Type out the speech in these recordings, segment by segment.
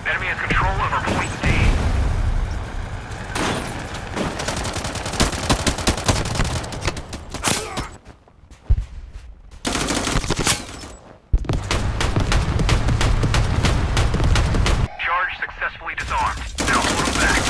Enemy has control over point D. Charge successfully disarmed. Now hold him back.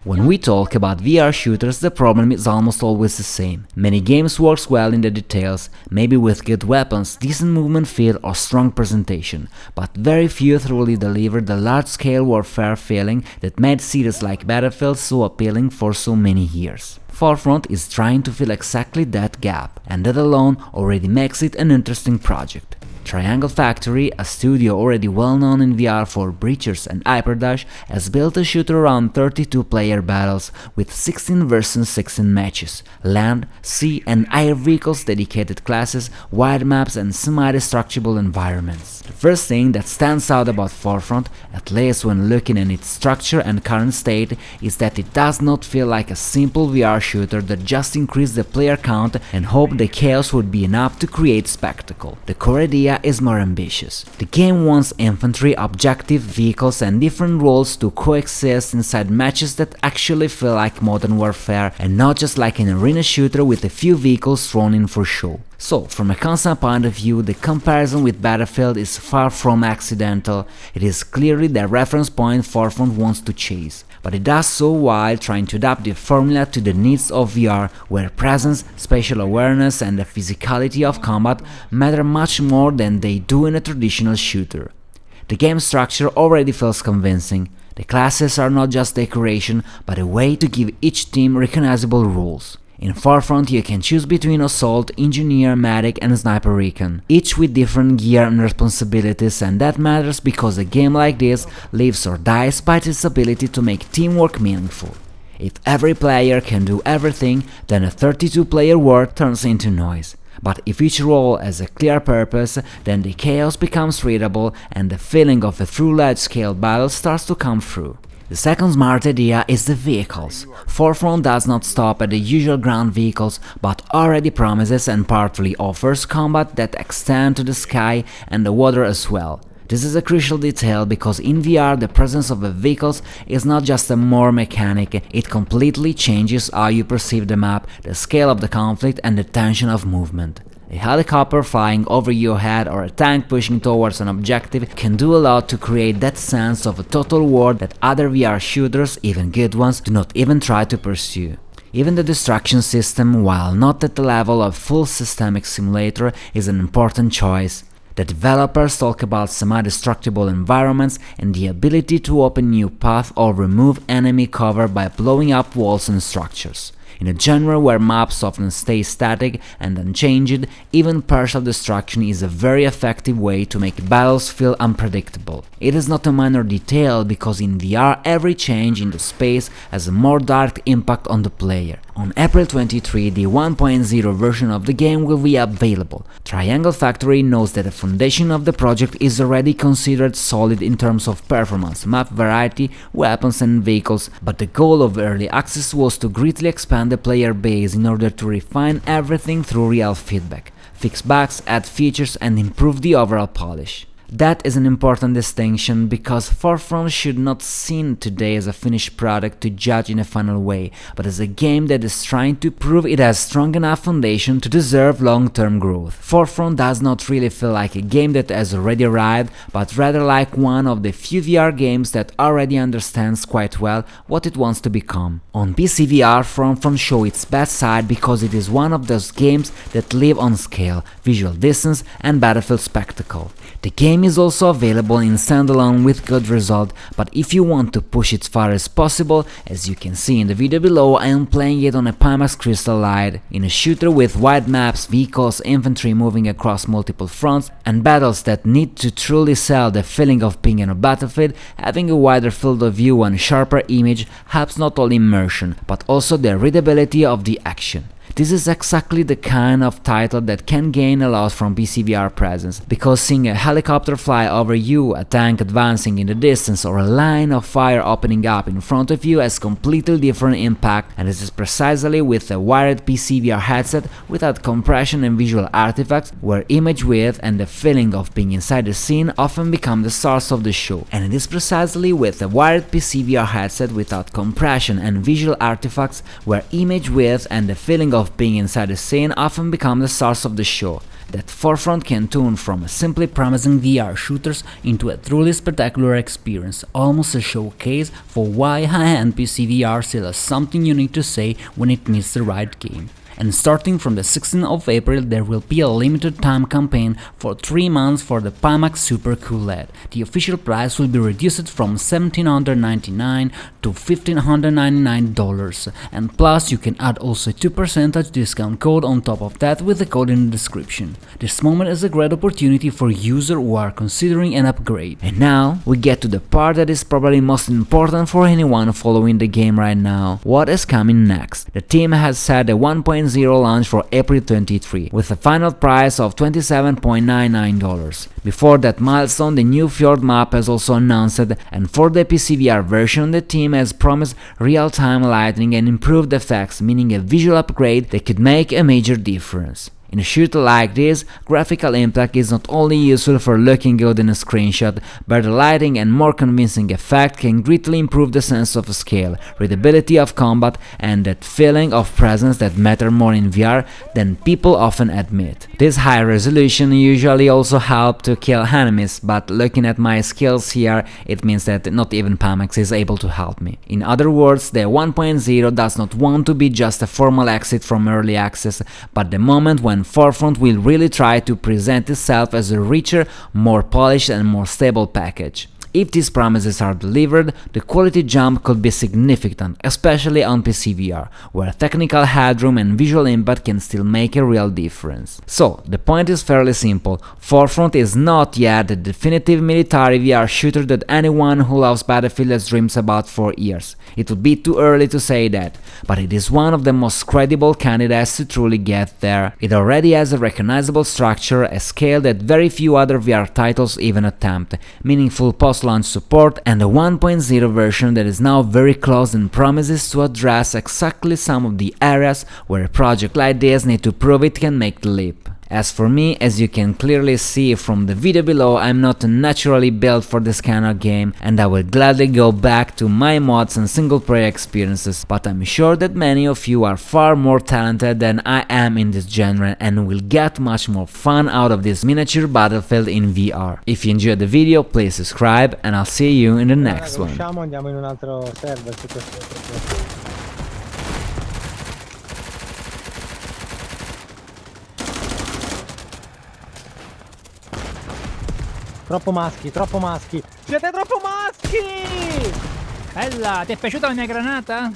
When we talk about VR shooters, the problem is almost always the same. Many games works well in the details, maybe with good weapons, decent movement feel or strong presentation, but very few truly deliver the large-scale warfare feeling that made series like Battlefield so appealing for so many years. Forefront is trying to fill exactly that gap, and that alone already makes it an interesting project. Triangle Factory, a studio already well known in VR for Breachers and Hyperdash, has built a shooter around 32-player battles with 16 versus 16 matches, land, sea and air vehicles, dedicated classes, wide maps and semi-destructible environments. The first thing that stands out about Forefront, at least when looking at its structure and current state, is that it does not feel like a simple VR shooter that just increased the player count and hoped the chaos would be enough to create spectacle. The core idea is more ambitious. The game wants infantry, objective, vehicles and different roles to coexist inside matches that actually feel like modern warfare and not just like an arena shooter with a few vehicles thrown in for show. So, from a concept point of view, the comparison with Battlefield is far from accidental. It is clearly the reference point Forefront wants to chase, but it does so while trying to adapt the formula to the needs of VR, where presence, spatial awareness and the physicality of combat matter much more than they do in a traditional shooter. The game structure already feels convincing. The classes are not just decoration, but a way to give each team recognizable roles. In Forefront you can choose between Assault, Engineer, Medic and Sniper Recon, each with different gear and responsibilities, and that matters because a game like this lives or dies by its ability to make teamwork meaningful. If every player can do everything, then a 32-player world turns into noise. But if each role has a clear purpose, then the chaos becomes readable and the feeling of a true large-scale battle starts to come through. The second smart idea is the vehicles. Forefront does not stop at the usual ground vehicles, but already promises and partly offers combat that extend to the sky and the water as well. This is a crucial detail because in VR the presence of the vehicles is not just a more mechanic, it completely changes how you perceive the map, the scale of the conflict and the tension of movement. A helicopter flying over your head or a tank pushing towards an objective can do a lot to create that sense of a total war that other VR shooters, even good ones, do not even try to pursue. Even the destruction system, while not at the level of full systemic simulator, is an important choice. The developers talk about semi-destructible environments and the ability to open new paths or remove enemy cover by blowing up walls and structures. In a genre where maps often stay static and unchanged, even partial destruction is a very effective way to make battles feel unpredictable. It is not a minor detail because in VR every change in the space has a more direct impact on the player. On April 23, the 1.0 version of the game will be available. Triangle Factory knows that the foundation of the project is already considered solid in terms of performance, map variety, weapons and vehicles, but the goal of early access was to greatly expand the player base in order to refine everything through real feedback, fix bugs, add features and improve the overall polish. That is an important distinction because Forefront should not seen today as a finished product to judge in a final way, but as a game that is trying to prove it has strong enough foundation to deserve long-term growth. Forefront does not really feel like a game that has already arrived, but rather like one of the few VR games that already understands quite well what it wants to become. On PCVR, Forefront shows its best side because it is one of those games that live on scale, visual distance and battlefield spectacle. The game is also available in standalone with good result, but if you want to push it far as possible, as you can see in the video below, I am playing it on a Pimax Crystal Light, in a shooter with wide maps, vehicles, infantry moving across multiple fronts, and battles that need to truly sell the feeling of being in a battlefield. Having a wider field of view and sharper image helps not only immersion, but also the readability of the action. This is exactly the kind of title that can gain a lot from PCVR presence, because seeing a helicopter fly over you, a tank advancing in the distance, or a line of fire opening up in front of you has completely different impact, and this is precisely with a wired PCVR headset without compression and visual artifacts, where image width and the feeling of being inside the scene often become the source of the show. And it is precisely with a wired PCVR headset without compression and visual artifacts where image width and the feeling of being inside the scene often become the source of the show, that Forefront can turn from simply promising VR shooters into a truly spectacular experience, almost a showcase for why high-end PCVR still has something unique to say when it meets the right game. And starting from the 16th of April, there will be a limited time campaign for 3 months for the Pimax Super QLED. The official price will be reduced from $1,799 to $1,599, and plus you can add also a 2% discount code on top of that with the code in the description. This moment is a great opportunity for users who are considering an upgrade. And now we get to the part that is probably most important for anyone following the game right now. What is coming next? The team has set a 1.0 launch for April 23, with a final price of $27.99. Before that milestone, the new Fjord map has also announced, and for the PCVR version, the team has promised real-time lighting and improved effects, meaning a visual upgrade that could make a major difference. In a shooter like this, graphical impact is not only useful for looking good in a screenshot, but the lighting and more convincing effect can greatly improve the sense of scale, readability of combat, and that feeling of presence that matter more in VR than people often admit. This high resolution usually also helps to kill enemies, but looking at my skills here, it means that not even Pimax is able to help me. In other words, the 1.0 does not want to be just a formal exit from early access, but the moment when Forefront will really try to present itself as a richer, more polished and more stable package. If these promises are delivered, the quality jump could be significant, especially on PCVR, where technical headroom and visual impact can still make a real difference. So, the point is fairly simple: Forefront is not yet the definitive military VR shooter that anyone who loves Battlefield has dreams about for years. It would be too early to say that, but it is one of the most credible candidates to truly get there. It already has a recognizable structure, a scale that very few other VR titles even attempt, meaningful post-launch support, and a 1.0 version that is now very close and promises to address exactly some of the areas where a project like this needs to prove it can make the leap. As for me, as you can clearly see from the video below, I'm not naturally built for this kind of game, and I will gladly go back to my mods and single player experiences, but I'm sure that many of you are far more talented than I am in this genre and will get much more fun out of this miniature Battlefield in VR. If you enjoyed the video, please subscribe, and I'll see you in the next one. Andiamo in un altro server su questo. Troppo maschi, troppo maschi! Siete troppo maschi! Bella, ti è piaciuta la mia granata?